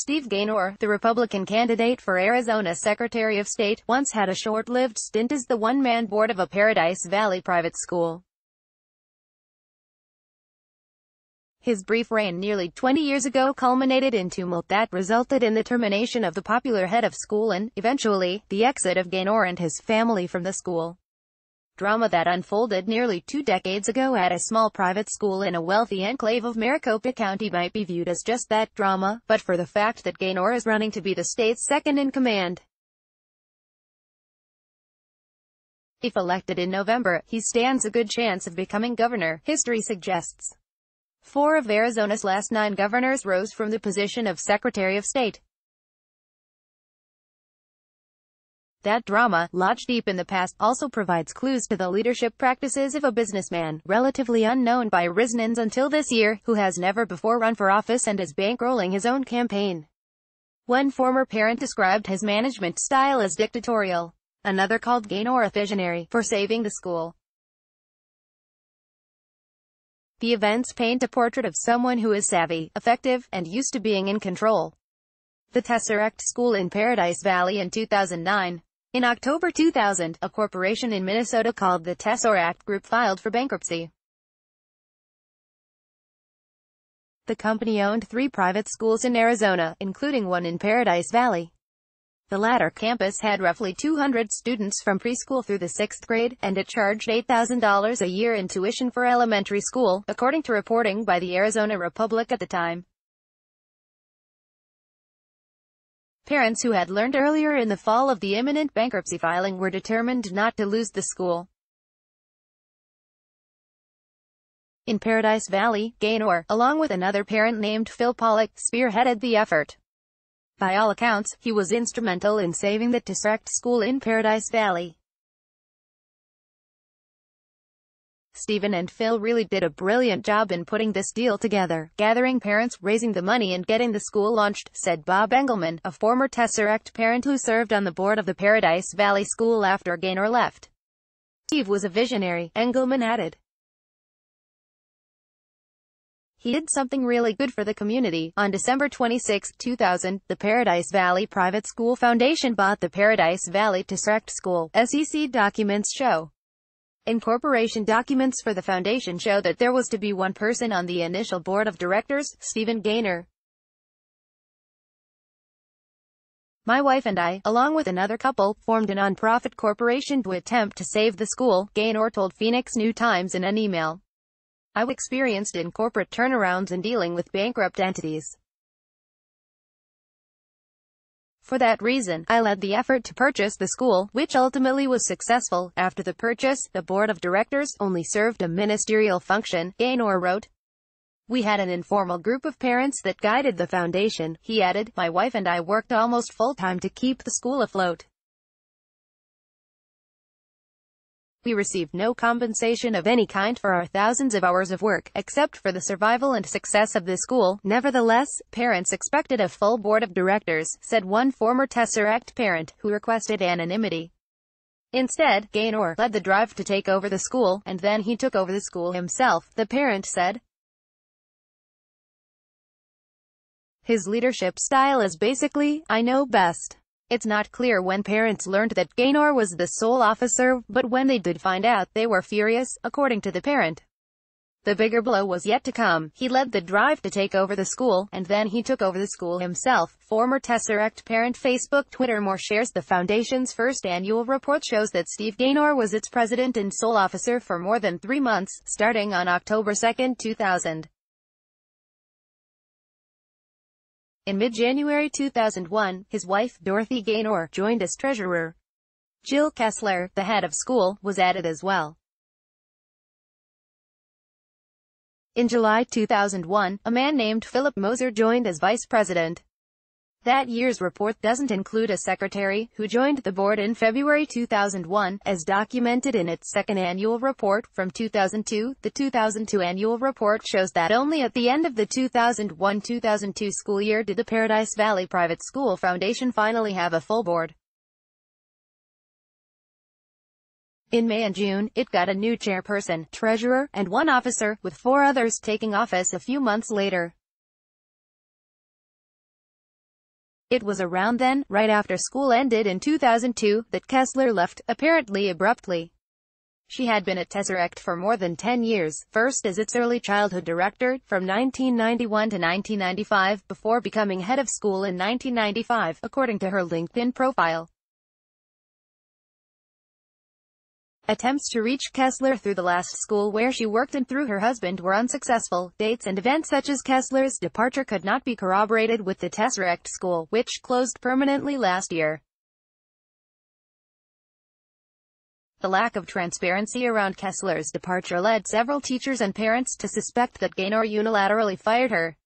Steve Gaynor, the Republican candidate for Arizona Secretary of State, once had a short-lived stint as the one-man board of a Paradise Valley private school. His brief reign nearly 20 years ago culminated in tumult that resulted in the termination of the popular head of school and, eventually, the exit of Gaynor and his family from the school. Drama that unfolded nearly 2 decades ago at a small private school in a wealthy enclave of Maricopa County might be viewed as just that, drama, but for the fact that Gaynor is running to be the state's second-in-command. If elected in November, he stands a good chance of becoming governor, history suggests. 4 of Arizona's last 9 governors rose from the position of Secretary of State. That drama, lodged deep in the past, also provides clues to the leadership practices of a businessman, relatively unknown by Ariznans until this year, who has never before run for office and is bankrolling his own campaign. One former parent described his management style as dictatorial. Another called Gaynor a visionary for saving the school. The events paint a portrait of someone who is savvy, effective, and used to being in control. The Tesseract School in Paradise Valley in 2009. In October 2000, a corporation in Minnesota called the Tesseract Group filed for bankruptcy. The company owned 3 private schools in Arizona, including one in Paradise Valley. The latter campus had roughly 200 students from preschool through the 6th grade, and it charged $8,000 a year in tuition for elementary school, according to reporting by the Arizona Republic at the time. Parents who had learned earlier in the fall of the imminent bankruptcy filing were determined not to lose the school. In Paradise Valley, Gaynor, along with another parent named Phil Pollock, spearheaded the effort. By all accounts, he was instrumental in saving the Tesseract School in Paradise Valley. Stephen and Phil really did a brilliant job in putting this deal together, gathering parents, raising the money and getting the school launched, said Bob Engelman, a former Tesseract parent who served on the board of the Paradise Valley School after Gaynor left. Steve was a visionary, Engelman added. He did something really good for the community. On December 26, 2000, the Paradise Valley Private School Foundation bought the Paradise Valley Tesseract School, SEC documents show. Incorporation documents for the foundation show that there was to be one person on the initial board of directors, Stephen Gaynor. My wife and I, along with another couple, formed a non-profit corporation to attempt to save the school, Gaynor told Phoenix New-Times in an email. I was experienced in corporate turnarounds and dealing with bankrupt entities. For that reason, I led the effort to purchase the school, which ultimately was successful. After the purchase, the board of directors only served a ministerial function, Gaynor wrote. We had an informal group of parents that guided the foundation, he added. My wife and I worked almost full-time to keep the school afloat. We received no compensation of any kind for our thousands of hours of work, except for the survival and success of the school. Nevertheless, parents expected a full board of directors, said one former Tesseract parent, who requested anonymity. Instead, Gaynor led the drive to take over the school, and then he took over the school himself, the parent said. His leadership style is basically, I know best. It's not clear when parents learned that Gaynor was the sole officer, but when they did find out, they were furious, according to the parent. The bigger blow was yet to come. He led the drive to take over the school, and then he took over the school himself. Former Tesseract parent Facebook Twitter More shares the foundation's first annual report shows that Steve Gaynor was its president and sole officer for more than 3 months, starting on October 2, 2000. In mid-January 2001, his wife, Dorothy Gaynor, joined as treasurer. Jill Kessler, the head of school, was added as well. In July 2001, a man named Philip Moser joined as vice president. That year's report doesn't include a secretary, who joined the board in February 2001, as documented in its second annual report, from 2002. The 2002 annual report shows that only at the end of the 2001-2002 school year did the Paradise Valley Private School Foundation finally have a full board. In May and June, it got a new chairperson, treasurer, and one officer, with 4 others taking office a few months later. It was around then, right after school ended in 2002, that Kessler left, apparently abruptly. She had been at Tesseract for more than 10 years, first as its early childhood director, from 1991 to 1995, before becoming head of school in 1995, according to her LinkedIn profile. Attempts to reach Kessler through the last school where she worked and through her husband were unsuccessful. Dates and events such as Kessler's departure could not be corroborated with the Tesseract school, which closed permanently last year. The lack of transparency around Kessler's departure led several teachers and parents to suspect that Gaynor unilaterally fired her.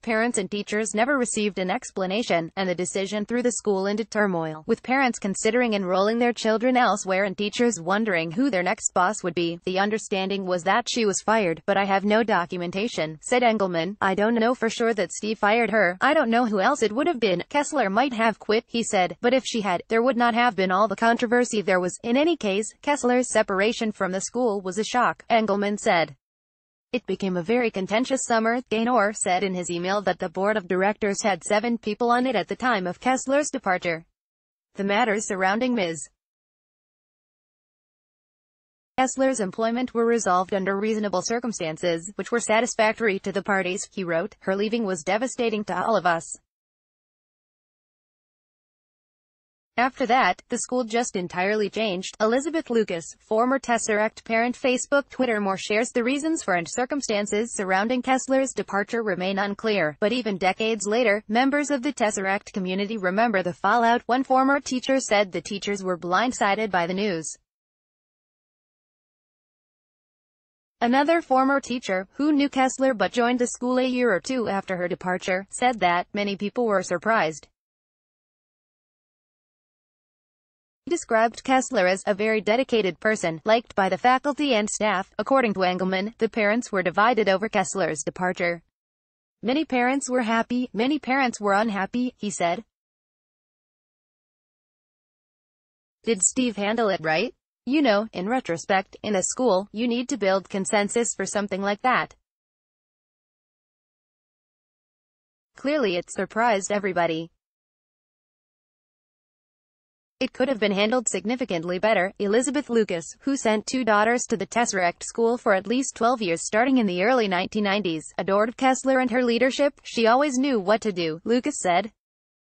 Parents and teachers never received an explanation, and the decision threw the school into turmoil, with parents considering enrolling their children elsewhere and teachers wondering who their next boss would be. The understanding was that she was fired, but I have no documentation, said Engelman. I don't know for sure that Steve fired her. I don't know who else it would have been. Kessler might have quit, he said, but if she had, there would not have been all the controversy there was. In any case, Kessler's separation from the school was a shock, Engelman said. It became a very contentious summer. Gaynor said in his email that the board of directors had 7 people on it at the time of Kessler's departure. The matters surrounding Ms. Kessler's employment were resolved under reasonable circumstances, which were satisfactory to the parties, he wrote. Her leaving was devastating to all of us. After that, the school just entirely changed. Elizabeth Lucas, former Tesseract parent. Facebook, Twitter. More shares. The reasons for and circumstances surrounding Kessler's departure remain unclear, but even decades later, members of the Tesseract community remember the fallout. One former teacher said the teachers were blindsided by the news. Another former teacher, who knew Kessler but joined the school a year or two after her departure, said that many people were surprised. He described Kessler as a very dedicated person, liked by the faculty and staff. According to Engelman, the parents were divided over Kessler's departure. Many parents were happy, many parents were unhappy, he said. Did Steve handle it right? You know, in retrospect, in a school, you need to build consensus for something like that. Clearly it surprised everybody. It could have been handled significantly better. Elizabeth Lucas, who sent 2 daughters to the Tesseract school for at least 12 years starting in the early 1990s, adored Kessler and her leadership. She always knew what to do, Lucas said.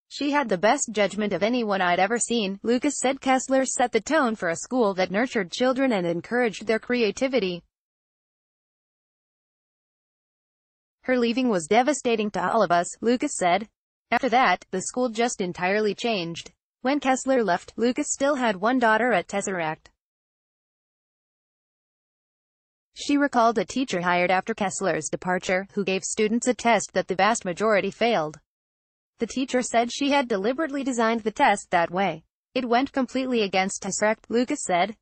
She had the best judgment of anyone I'd ever seen. Lucas said Kessler set the tone for a school that nurtured children and encouraged their creativity. Her leaving was devastating to all of us, Lucas said. After that, the school just entirely changed. When Kessler left, Lucas still had 1 daughter at Tesseract. She recalled a teacher hired after Kessler's departure, who gave students a test that the vast majority failed. The teacher said she had deliberately designed the test that way. It went completely against Tesseract, Lucas said.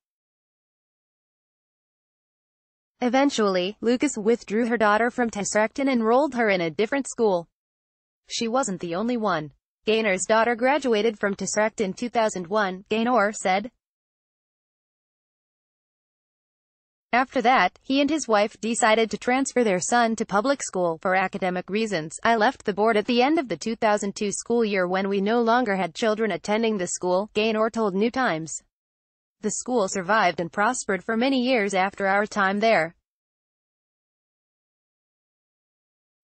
Eventually, Lucas withdrew her daughter from Tesseract and enrolled her in a different school. She wasn't the only one. Gaynor's daughter graduated from Tesseract in 2001, Gaynor said. After that, he and his wife decided to transfer their son to public school for academic reasons. I left the board at the end of the 2002 school year when we no longer had children attending the school, Gaynor told New Times. The school survived and prospered for many years after our time there.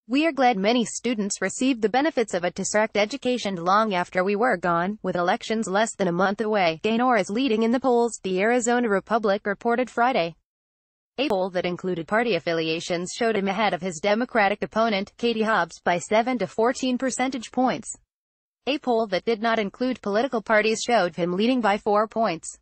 We are glad many students received the benefits of a Tesseract education long after we were gone, with elections less than a month away. Gaynor is leading in the polls, the Arizona Republic reported Friday. A poll that included party affiliations showed him ahead of his Democratic opponent, Katie Hobbs, by 7 to 14 percentage points. A poll that did not include political parties showed him leading by 4 points.